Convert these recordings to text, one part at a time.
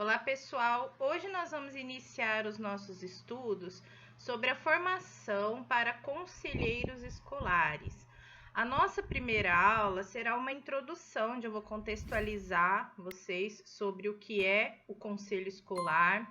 Olá, pessoal! Hoje nós vamos iniciar os nossos estudos sobre a formação para conselheiros escolares. A nossa primeira aula será uma introdução, onde eu vou contextualizar vocês sobre o que é o conselho escolar,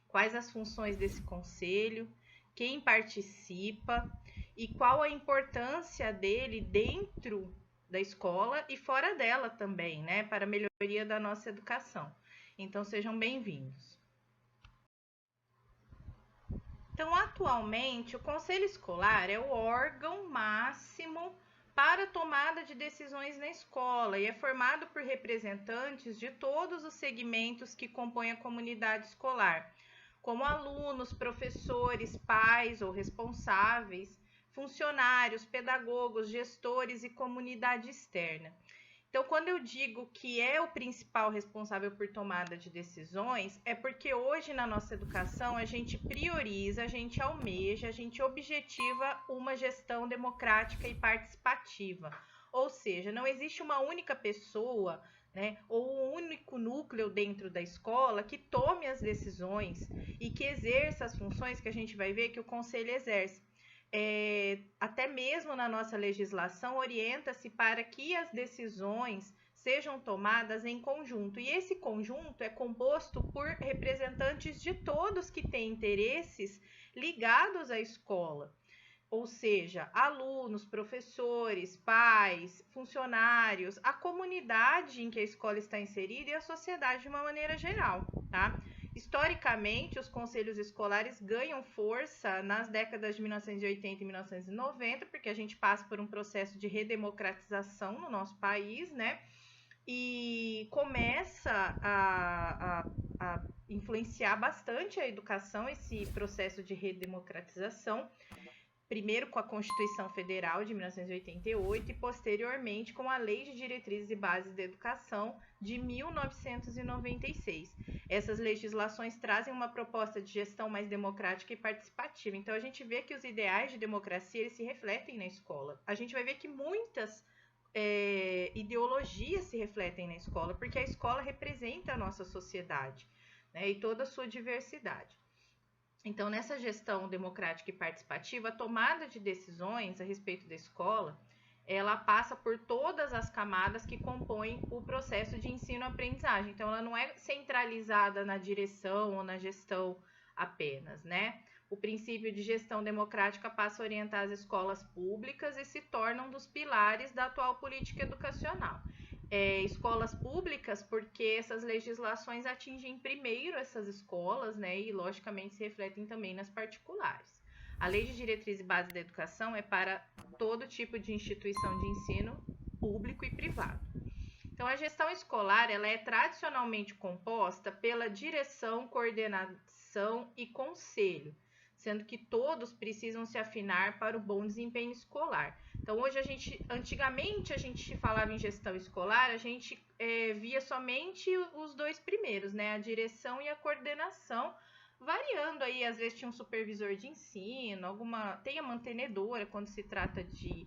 quais as funções desse conselho, quem participa e qual a importância dele dentro da escola e fora dela também, né, para a melhoria da nossa educação. Então, sejam bem-vindos. Então, atualmente, o Conselho Escolar é o órgão máximo para tomada de decisões na escola e é formado por representantes de todos os segmentos que compõem a comunidade escolar, como alunos, professores, pais ou responsáveis, funcionários, pedagogos, gestores e comunidade externa. Então, quando eu digo que é o principal responsável por tomada de decisões, é porque hoje na nossa educação a gente prioriza, a gente almeja, a gente objetiva uma gestão democrática e participativa. Ou seja, não existe uma única pessoa, né, ou um único núcleo dentro da escola que tome as decisões e que exerça as funções que a gente vai ver que o conselho exerce. Até mesmo na nossa legislação, orienta-se para que as decisões sejam tomadas em conjunto. E esse conjunto é composto por representantes de todos que têm interesses ligados à escola. Ou seja, alunos, professores, pais, funcionários, a comunidade em que a escola está inserida e a sociedade de uma maneira geral, tá? Historicamente, os conselhos escolares ganham força nas décadas de 1980 e 1990, porque a gente passa por um processo de redemocratização no nosso país, né? E começa a influenciar bastante a educação, esse processo de redemocratização, primeiro com a Constituição Federal de 1988 e posteriormente com a Lei de Diretrizes e Bases da Educação de 1996. Essas legislações trazem uma proposta de gestão mais democrática e participativa. Então, a gente vê que os ideais de democracia eles se refletem na escola. A gente vai ver que muitas ideologias se refletem na escola, porque a escola representa a nossa sociedade, né, e toda a sua diversidade. Então, nessa gestão democrática e participativa, a tomada de decisões a respeito da escola, ela passa por todas as camadas que compõem o processo de ensino-aprendizagem. Então, ela não é centralizada na direção ou na gestão apenas, né? O princípio de gestão democrática passa a orientar as escolas públicas e se torna um dos pilares da atual política educacional. Escolas públicas, porque essas legislações atingem primeiro essas escolas, né, e logicamente se refletem também nas particulares. A Lei de Diretriz e Base da Educação é para todo tipo de instituição de ensino, público e privado. Então, a gestão escolar ela é tradicionalmente composta pela direção, coordenação e conselho, sendo que todos precisam se afinar para o bom desempenho escolar. Então, hoje antigamente a gente falava em gestão escolar, a gente via somente os dois primeiros, né? A direção e a coordenação, variando aí, às vezes tinha um supervisor de ensino, tem a mantenedora quando se trata de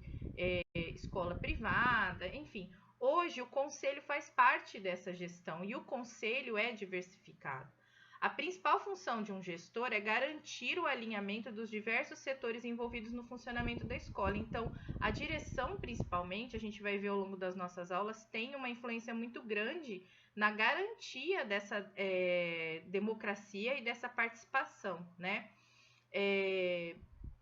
escola privada, enfim. Hoje o conselho faz parte dessa gestão e o conselho é diversificado. A principal função de um gestor é garantir o alinhamento dos diversos setores envolvidos no funcionamento da escola. Então, a direção, principalmente, a gente vai ver ao longo das nossas aulas, tem uma influência muito grande na garantia dessa democracia e dessa participação, né?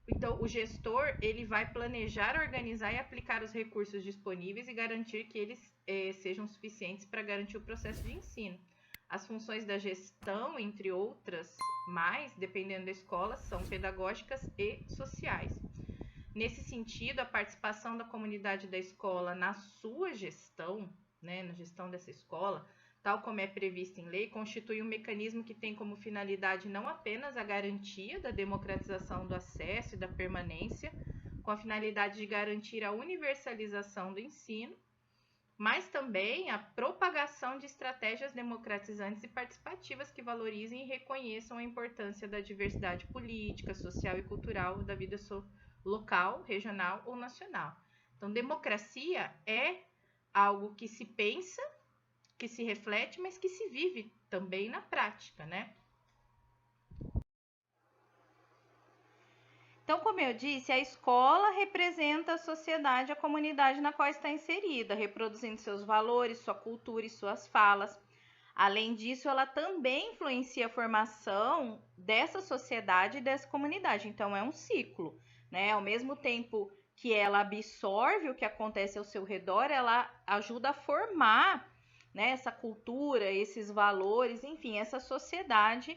Então, o gestor ele vai planejar, organizar e aplicar os recursos disponíveis e garantir que eles sejam suficientes para garantir o processo de ensino. As funções da gestão, entre outras mais, dependendo da escola, são pedagógicas e sociais. Nesse sentido, a participação da comunidade da escola na sua gestão, né, na gestão dessa escola, tal como é previsto em lei, constitui um mecanismo que tem como finalidade não apenas a garantia da democratização do acesso e da permanência, com a finalidade de garantir a universalização do ensino, mas também a propagação de estratégias democratizantes e participativas que valorizem e reconheçam a importância da diversidade política, social e cultural da vida local, regional ou nacional. Então, democracia é algo que se pensa que se reflete, mas que se vive também na prática, né? Então, como eu disse, a escola representa a sociedade, a comunidade na qual está inserida, reproduzindo seus valores, sua cultura e suas falas. Além disso, ela também influencia a formação dessa sociedade e dessa comunidade. Então, é um ciclo, né? Ao mesmo tempo que ela absorve o que acontece ao seu redor, ela ajuda a formar, né, essa cultura, esses valores, enfim, essa sociedade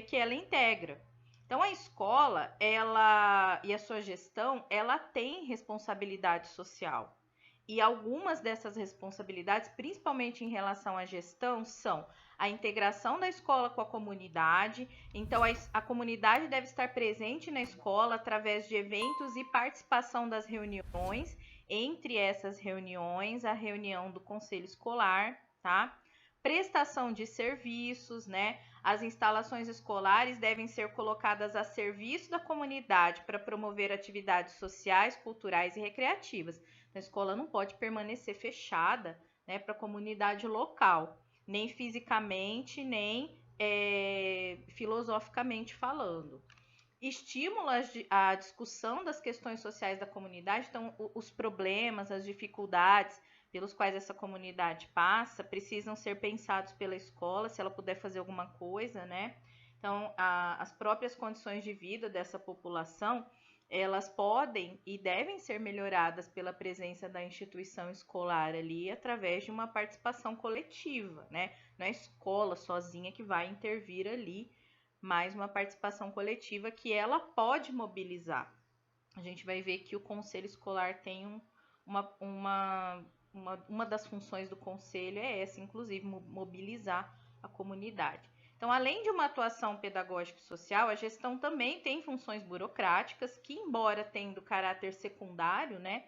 que ela integra. Então, a escola, ela e a sua gestão, ela tem responsabilidade social. E algumas dessas responsabilidades, principalmente em relação à gestão, são a integração da escola com a comunidade. Então, a comunidade deve estar presente na escola através de eventos e participação das reuniões. Entre essas reuniões, a reunião do conselho escolar, tá? Prestação de serviços, né? As instalações escolares devem ser colocadas a serviço da comunidade para promover atividades sociais, culturais e recreativas. A escola não pode permanecer fechada, né, para a comunidade local, nem fisicamente, nem filosoficamente falando. Estimula a discussão das questões sociais da comunidade, então os problemas, as dificuldades pelos quais essa comunidade passa precisam ser pensados pela escola, se ela puder fazer alguma coisa, né? Então, as próprias condições de vida dessa população, elas podem e devem ser melhoradas pela presença da instituição escolar ali através de uma participação coletiva, né? Não é a escola sozinha que vai intervir ali, mas uma participação coletiva que ela pode mobilizar. A gente vai ver que o conselho escolar tem uma das funções do conselho é essa, inclusive, mobilizar a comunidade. Então, além de uma atuação pedagógica e social, a gestão também tem funções burocráticas que, embora tendo caráter secundário, né,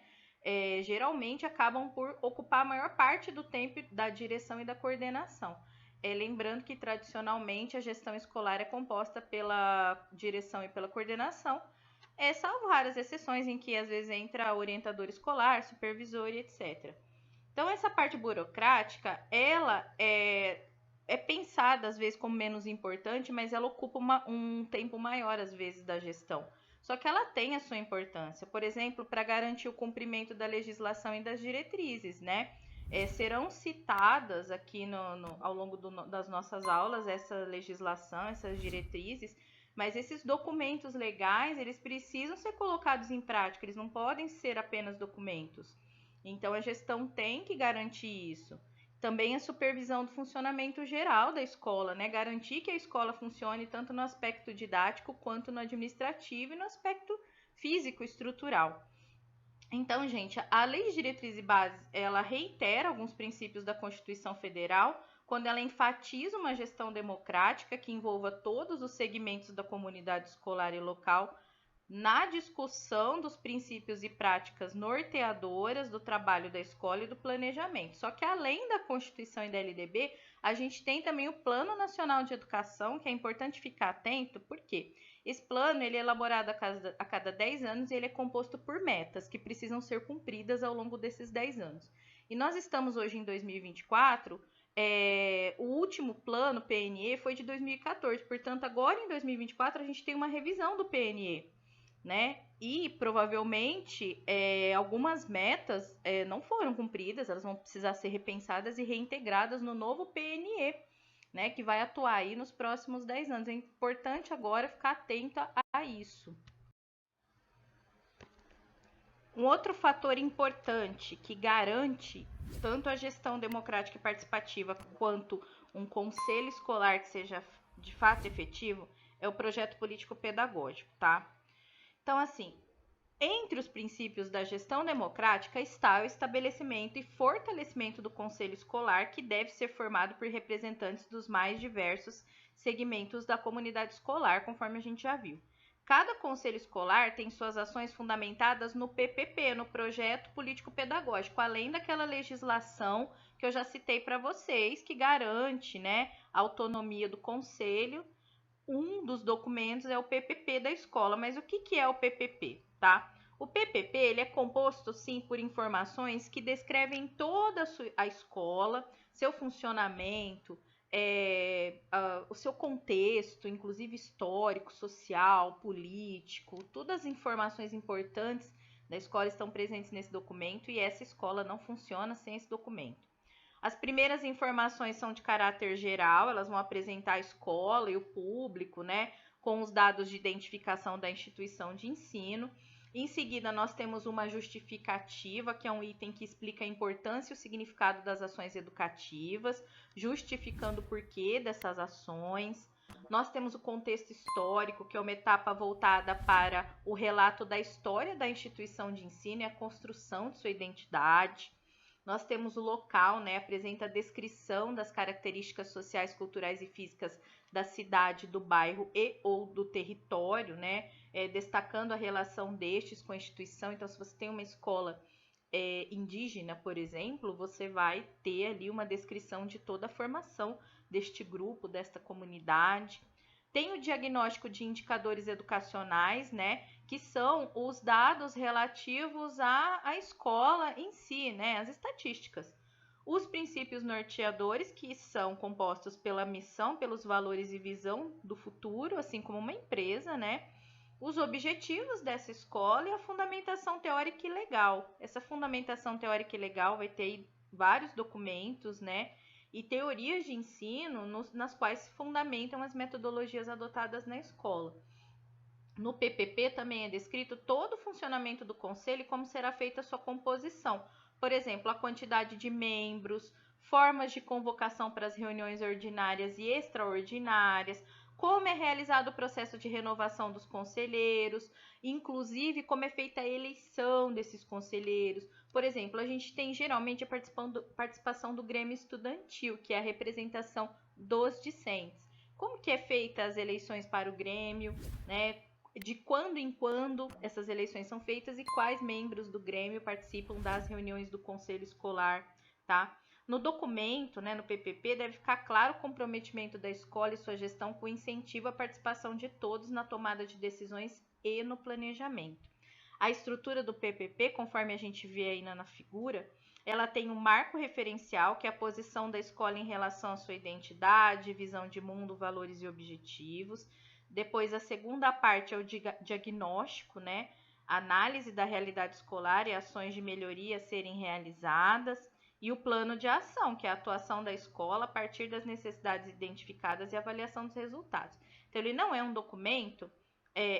geralmente acabam por ocupar a maior parte do tempo da direção e da coordenação. Lembrando que, tradicionalmente, a gestão escolar é composta pela direção e pela coordenação, salvo raras exceções em que, às vezes, entra orientador escolar, supervisor e etc. Então, essa parte burocrática, ela é pensada, às vezes, como menos importante, mas ela ocupa um tempo maior, às vezes, da gestão. Só que ela tem a sua importância, por exemplo, para garantir o cumprimento da legislação e das diretrizes, né? Serão citadas aqui ao longo das nossas aulas essa legislação, essas diretrizes, mas esses documentos legais, eles precisam ser colocados em prática, eles não podem ser apenas documentos. Então, a gestão tem que garantir isso. Também a supervisão do funcionamento geral da escola, né? Garantir que a escola funcione tanto no aspecto didático quanto no administrativo e no aspecto físico, estrutural. Então, gente, a Lei de Diretrizes e Bases, ela reitera alguns princípios da Constituição Federal, quando ela enfatiza uma gestão democrática que envolva todos os segmentos da comunidade escolar e local, na discussão dos princípios e práticas norteadoras do trabalho da escola e do planejamento. Só que além da Constituição e da LDB, a gente tem também o Plano Nacional de Educação, que é importante ficar atento, porque esse plano ele é elaborado a cada 10 anos e ele é composto por metas que precisam ser cumpridas ao longo desses 10 anos. E nós estamos hoje em 2024, o último plano, PNE, foi de 2014, portanto agora em 2024 a gente tem uma revisão do PNE, né? E provavelmente algumas metas não foram cumpridas, elas vão precisar ser repensadas e reintegradas no novo PNE, né? Que vai atuar aí nos próximos 10 anos. É importante agora ficar atenta a isso. Um outro fator importante que garante tanto a gestão democrática e participativa quanto um conselho escolar que seja de fato efetivo é o projeto político-pedagógico, tá? Então, assim, entre os princípios da gestão democrática está o estabelecimento e fortalecimento do conselho escolar, que deve ser formado por representantes dos mais diversos segmentos da comunidade escolar, conforme a gente já viu. Cada conselho escolar tem suas ações fundamentadas no PPP, no projeto político-pedagógico, além daquela legislação que eu já citei para vocês, que garante, né, a autonomia do conselho. Um dos documentos é o PPP da escola, mas o que é o PPP, tá? O PPP ele é composto, sim, por informações que descrevem toda a escola, seu funcionamento, o seu contexto, inclusive histórico, social, político, todas as informações importantes da escola estão presentes nesse documento e essa escola não funciona sem esse documento. As primeiras informações são de caráter geral, elas vão apresentar a escola e o público, né, com os dados de identificação da instituição de ensino. Em seguida, nós temos uma justificativa, que é um item que explica a importância e o significado das ações educativas, justificando o porquê dessas ações. Nós temos o contexto histórico, que é uma etapa voltada para o relato da história da instituição de ensino e a construção de sua identidade. Nós temos o local, né, apresenta a descrição das características sociais, culturais e físicas da cidade, do bairro e ou do território, né, destacando a relação destes com a instituição. Então, se você tem uma escola indígena, por exemplo, você vai ter ali uma descrição de toda a formação deste grupo, desta comunidade. Tem o diagnóstico de indicadores educacionais, né, que são os dados relativos à escola em si, né, as estatísticas. Os princípios norteadores, que são compostos pela missão, pelos valores e visão do futuro, assim como uma empresa, né? Os objetivos dessa escola e a fundamentação teórica e legal. Essa fundamentação teórica e legal vai ter vários documentos, né? E teorias de ensino nas quais se fundamentam as metodologias adotadas na escola. No PPP também é descrito todo o funcionamento do conselho e como será feita a sua composição. Por exemplo, a quantidade de membros, formas de convocação para as reuniões ordinárias e extraordinárias, como é realizado o processo de renovação dos conselheiros, inclusive como é feita a eleição desses conselheiros. Por exemplo, a gente tem geralmente a participação do Grêmio Estudantil, que é a representação dos discentes. Como que é feita as eleições para o Grêmio, né? De quando em quando essas eleições são feitas e quais membros do Grêmio participam das reuniões do Conselho Escolar, tá? No documento, né, no PPP, deve ficar claro o comprometimento da escola e sua gestão com incentivo à participação de todos na tomada de decisões e no planejamento. A estrutura do PPP, conforme a gente vê aí na figura, ela tem um marco referencial, que é a posição da escola em relação à sua identidade, visão de mundo, valores e objetivos. Depois, a segunda parte é o diagnóstico, né? Análise da realidade escolar e ações de melhoria a serem realizadas. E o plano de ação, que é a atuação da escola a partir das necessidades identificadas e avaliação dos resultados. Então, ele não é um documento,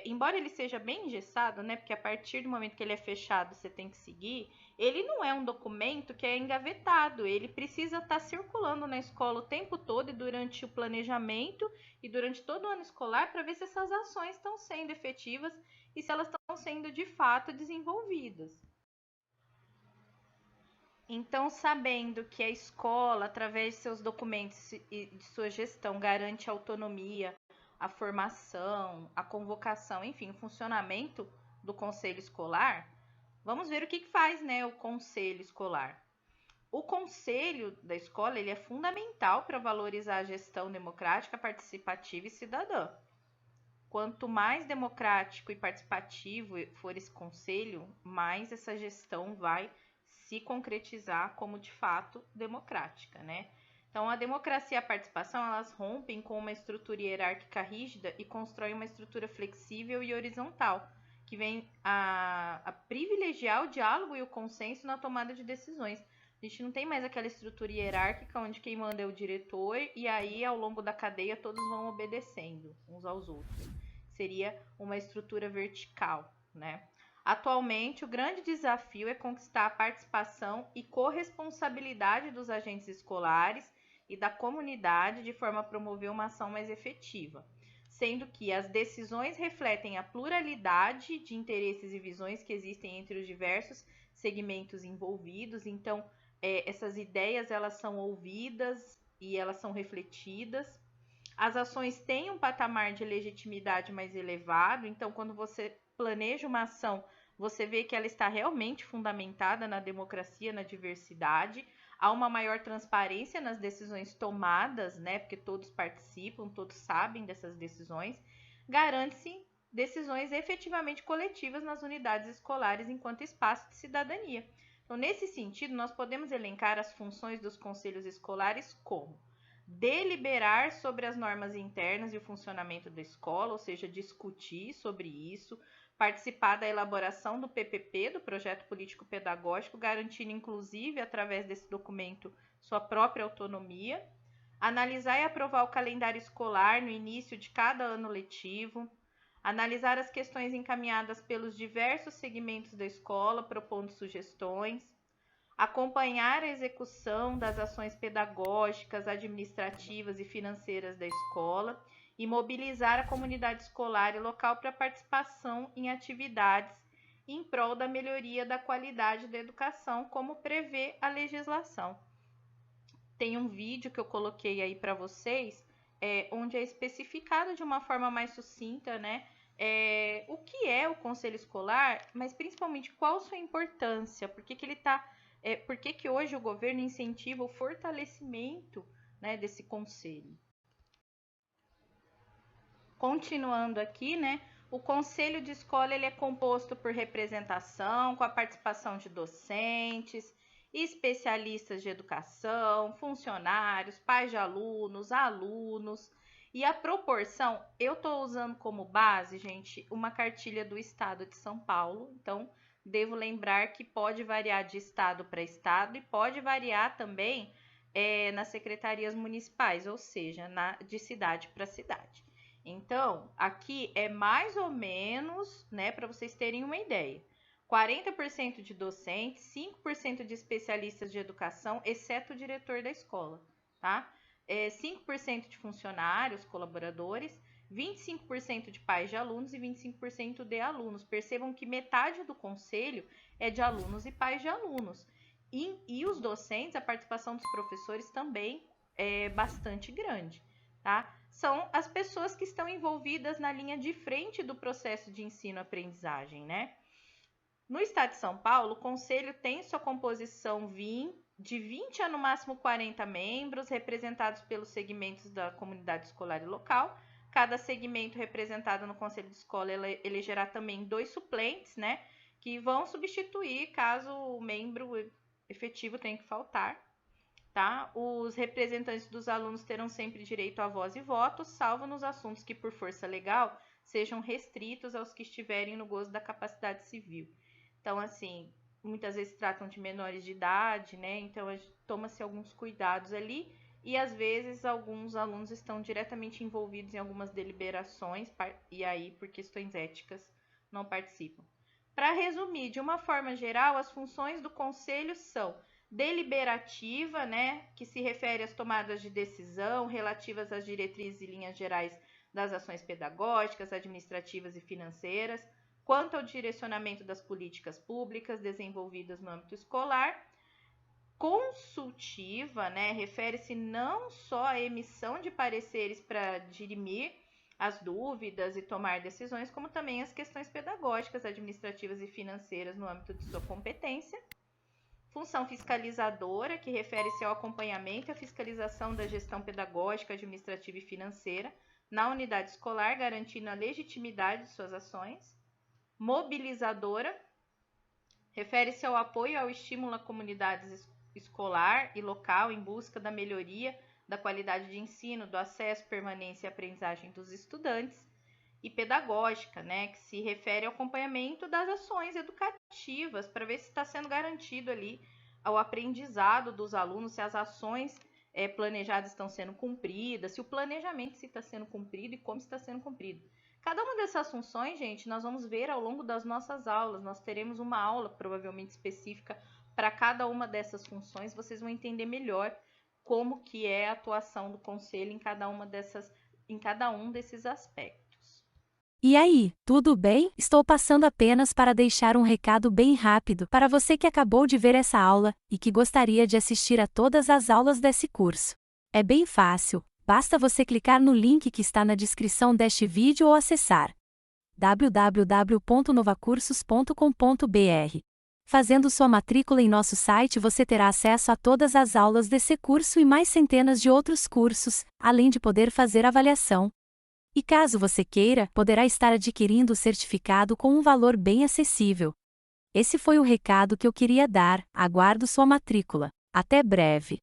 embora ele seja bem engessado, né? Porque a partir do momento que ele é fechado, você tem que seguir. Ele não é um documento que é engavetado, ele precisa estar circulando na escola o tempo todo e durante o planejamento e durante todo o ano escolar para ver se essas ações estão sendo efetivas e se elas estão sendo de fato desenvolvidas. Então, sabendo que a escola, através de seus documentos e de sua gestão, garante a autonomia, a formação, a convocação, enfim, o funcionamento do conselho escolar, vamos ver o que faz, né, o conselho escolar. O conselho da escola ele é fundamental para valorizar a gestão democrática, participativa e cidadã. Quanto mais democrático e participativo for esse conselho, mais essa gestão vai se concretizar como de fato democrática, né? Então, a democracia e a participação, elas rompem com uma estrutura hierárquica rígida e constroem uma estrutura flexível e horizontal, que vem a privilegiar o diálogo e o consenso na tomada de decisões. A gente não tem mais aquela estrutura hierárquica onde quem manda é o diretor e aí, ao longo da cadeia, todos vão obedecendo uns aos outros. Seria uma estrutura vertical, né? Atualmente, o grande desafio é conquistar a participação e corresponsabilidade dos agentes escolares e da comunidade de forma a promover uma ação mais efetiva, sendo que as decisões refletem a pluralidade de interesses e visões que existem entre os diversos segmentos envolvidos. Então, essas ideias elas são ouvidas e elas são refletidas. As ações têm um patamar de legitimidade mais elevado, então quando você planeja uma ação, você vê que ela está realmente fundamentada na democracia, na diversidade. Há uma maior transparência nas decisões tomadas, né? Porque todos participam, todos sabem dessas decisões. Garante-se decisões efetivamente coletivas nas unidades escolares enquanto espaço de cidadania. Então, nesse sentido, nós podemos elencar as funções dos conselhos escolares como deliberar sobre as normas internas e o funcionamento da escola, ou seja, discutir sobre isso, participar da elaboração do PPP, do Projeto Político Pedagógico, garantindo, inclusive, através desse documento, sua própria autonomia, analisar e aprovar o calendário escolar no início de cada ano letivo, analisar as questões encaminhadas pelos diversos segmentos da escola, propondo sugestões, acompanhar a execução das ações pedagógicas, administrativas e financeiras da escola e mobilizar a comunidade escolar e local para participação em atividades em prol da melhoria da qualidade da educação, como prevê a legislação. Tem um vídeo que eu coloquei aí para vocês, onde é especificado de uma forma mais sucinta, né, o que é o conselho escolar, mas principalmente qual sua importância, por que hoje o governo incentiva o fortalecimento, né, desse conselho. Continuando aqui, né, o conselho de escola ele é composto por representação, com a participação de docentes, especialistas de educação, funcionários, pais de alunos, alunos. E a proporção, eu estou usando como base, gente, uma cartilha do Estado de São Paulo. Então, devo lembrar que pode variar de estado para estado e pode variar também nas secretarias municipais, ou seja, de cidade para cidade. Então, aqui é mais ou menos, né, para vocês terem uma ideia, 40% de docentes, 5% de especialistas de educação, exceto o diretor da escola, tá? 5% de funcionários, colaboradores, 25% de pais de alunos e 25% de alunos. Percebam que metade do conselho é de alunos e pais de alunos. E os docentes, a participação dos professores também é bastante grande, tá? São as pessoas que estão envolvidas na linha de frente do processo de ensino-aprendizagem, né? No estado de São Paulo, o conselho tem sua composição de 20 a no máximo 40 membros, representados pelos segmentos da comunidade escolar e local. Cada segmento representado no conselho de escola elegerá também 2 suplentes, né, que vão substituir caso o membro efetivo tenha que faltar, tá? Os representantes dos alunos terão sempre direito a voz e voto, salvo nos assuntos que, por força legal, sejam restritos aos que estiverem no gozo da capacidade civil. Então, assim, muitas vezes tratam de menores de idade, né? Então, toma-se alguns cuidados ali e, às vezes, alguns alunos estão diretamente envolvidos em algumas deliberações e aí, por questões éticas, não participam. Para resumir, de uma forma geral, as funções do conselho são deliberativa, né? Que se refere às tomadas de decisão relativas às diretrizes e linhas gerais das ações pedagógicas, administrativas e financeiras, quanto ao direcionamento das políticas públicas desenvolvidas no âmbito escolar. Consultiva, né, refere-se não só à emissão de pareceres para dirimir as dúvidas e tomar decisões, como também as questões pedagógicas, administrativas e financeiras no âmbito de sua competência. Função fiscalizadora, que refere-se ao acompanhamento e à fiscalização da gestão pedagógica, administrativa e financeira na unidade escolar, garantindo a legitimidade de suas ações. Mobilizadora, refere-se ao apoio e ao estímulo à comunidade escolar e local em busca da melhoria da qualidade de ensino, do acesso, permanência e aprendizagem dos estudantes. E pedagógica, né, que se refere ao acompanhamento das ações educativas para ver se está sendo garantido ali o aprendizado dos alunos, se as ações planejadas estão sendo cumpridas, se o planejamento está sendo cumprido e como está sendo cumprido. Cada uma dessas funções, gente, nós vamos ver ao longo das nossas aulas. Nós teremos uma aula provavelmente específica para cada uma dessas funções. Vocês vão entender melhor como que é a atuação do conselho em cada um desses aspectos. E aí, tudo bem? Estou passando apenas para deixar um recado bem rápido para você que acabou de ver essa aula e que gostaria de assistir a todas as aulas desse curso. É bem fácil. Basta você clicar no link que está na descrição deste vídeo ou acessar www.novacursos.com.br. Fazendo sua matrícula em nosso site, você terá acesso a todas as aulas desse curso e mais centenas de outros cursos, além de poder fazer avaliação. E caso você queira, poderá estar adquirindo o certificado com um valor bem acessível. Esse foi o recado que eu queria dar. Aguardo sua matrícula. Até breve!